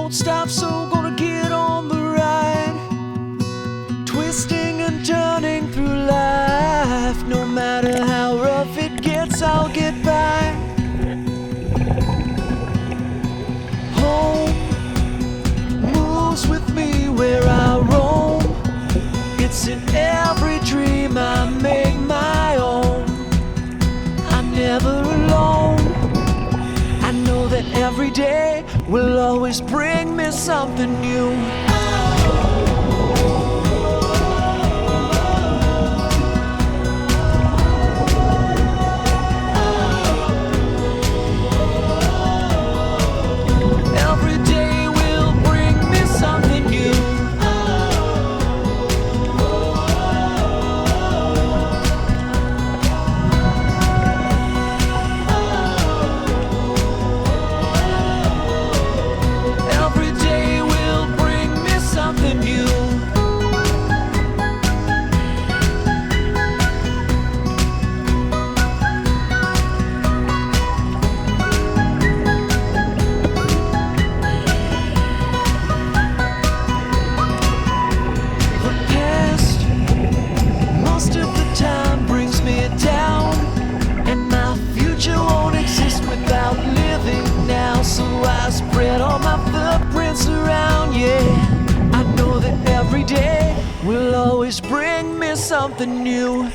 won't stop, so gonna get on the ride. Twisting and turning through life. No matter how rough it gets, I'll get by. Home moves with me where I roam. It's in every dream I make my own. I'm never alone. I know that every day will always bring me something new. Every day will bring me something new. Every day will bring me something new. The past, most of the time, brings me down, and my future won't exist without living now. So I spread all my footprints around, yeah. I know that every day will always bring me something new.